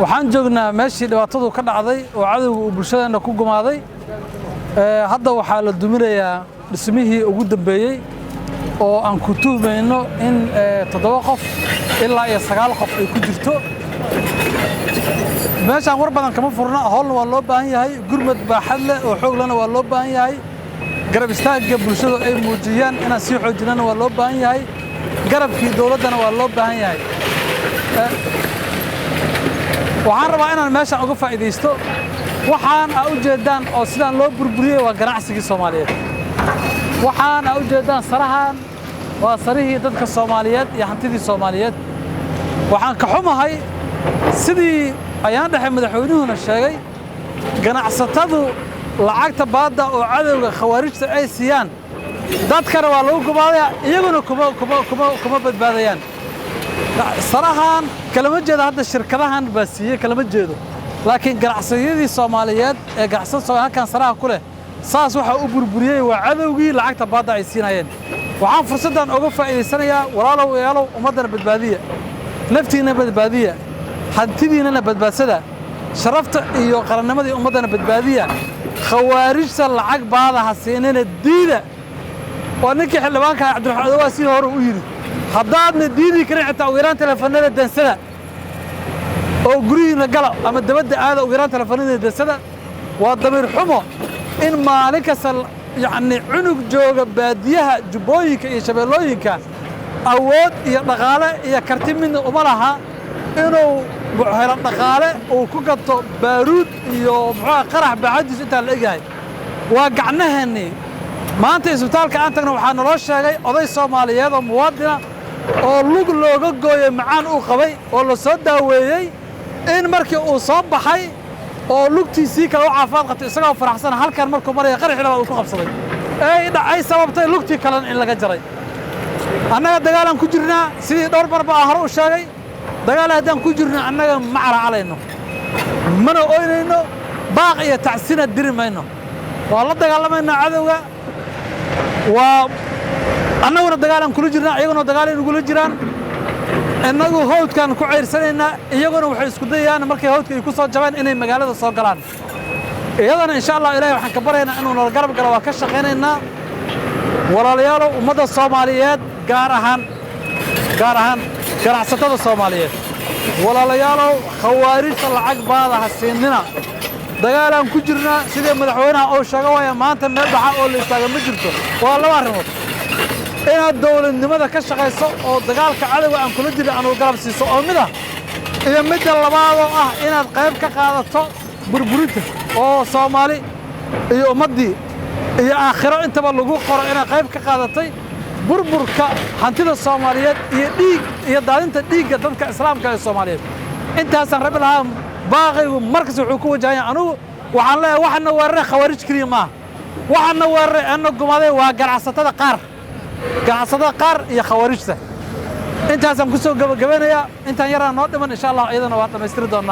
waxaan joognaa meeshii dhibaatadu ka dhacday oo cadawga uu bulshadana ku gumaaday hadda waxaa la duminayaa dhismihii ugu dambeeyay oo aan ku tuhmayno in 7 qof ilaa 9 qof ay ku jirto meeshaan war badan kama furna howlna waa loo baahan yahay gurmad baaxad leh oo xoog lehna waa loo baahan yahay garab istaagga bulshadu ay muujiyaan inaan sii xoojinana waa loo baahan yahay garabkii dawladdana waa loo baahan yahay waxaan rabaa inaan meeshaan uga faa'iidaysto waxaan u jeedaan oo sidaan loo burburiyay waa ganacsigii Soomaaliyeed waxaan u jeedaan sarahan waa sarihii dadka Soomaaliyeed iyo hantidii Soomaaliyeed waxaan ka xumahay sidii ayaan dhaxay madaxweynuhuna sheegay ganacsatadu lacagta baadda oo cadawga khawaarijta ay siiyaan dadkana waa lagu gumaadaya iyaguna kuma badbaadayaan sarahan kalama jeedo hadda shirkadahan baa siiyay kalama jeedo laakiin ganacsiyadii Soomaaliyeed ee ganacsatada halkan saraha ku leh saas waxa uu burburiyay waa cadawgii lacagta baadda ay siinayeen waxaan fursadan uga faa'iideysanayaa walaalow ummadana badbaadiya naftiina badbaadiya hantidiina badbaadsada sharafta iyo qarannimadii ummadana badbaadiya khawaarijta lacag baada ha siinina diida waa ninkii xildhibaanka Cabdiraxmaan Awaasi hore u yiri haddaadna diidi karin xitaa weeraan telefoonada dansada oo guriina gala ama dabadda aada weeraan telefoonada dansada waa damiir xumo in maalin kasta yani cunug jooga baadiyaha jubbooyinka iyo shabeellooyinka awood iyo dhaqaale iyo karti midna uma laha inuu helo dhaqaale uu ku gato baaruud iyo qarax baaxadiis inta la egahay waa gacnaheennii maanta isbitaalka aan tagno waxaa naloo sheegay oday Soomaaliyeed oo muwaadina oo lug looga gooyay macaan uu qabay oo la soo daaweeyay in markii uu soo baxay oo lugtiisii kale u caafimaad qabtay isagoo faraxsan halkan markuu maray qaraxii labaad uu ku qabsaday ay sababtay lugtii kale in laga jaray annaga dagaalan ku jirnaa sidii dhowr marba hore u sheegay dagaal haddaan ku jirno annaga ma calacalayno mana ooynayno baaq iyo tacsiina diri mayno waa la dagaalamayna cadawga waa annaguna dagaalan kula jirnaa iyaguna dagaal inagula jiraan innagu hawdkan ku ceyrsanayna iyaguna waxay isku dayayaan markay hawdka ay ku soo jabaan inay magaalada soo galaan iyadana insha Allah ilaahay waxaan ka baryaynaa inuu nala garab galo waa ka shaqaynaynaa walaalayaal ummadda Soomaaliyeed gaar ahaan ganacsatada Soomaaliyeed walaalayaal khawaarijta lacag baada ha siinina dagaalan ku jirnaa sidii madaxweynaha oo sheegay maanta meel baxa oo la istaaga ma jirto waa laba arrimood inaad dawladnimada ka shaqayso oo dagaalka cadawga aan kula jirno aan garab siiso oo mid ah iyo mid labaad oo ah inaad qayb ka qaadato burburinta oo Soomaali iyo ummadii iyo aakhiro intaba lagu qoro inaad qayb ka qaadatay burburka hantida Soomaaliyeed iyo dhiig iyo daadinta dhiigga dadka islaamka ee Soomaaliyeed intaasan rabbi lahaa باقي مركز الحكومة جاي أنا وحنا وحنا ورا خوارج كريمة وحنا ورا أنه قمادي وقرع صدق قار يا خوارجته أنت هسه مقصود قبل يا أنت يرى نوع من إن شاء الله أيضا وقت ما يستردنا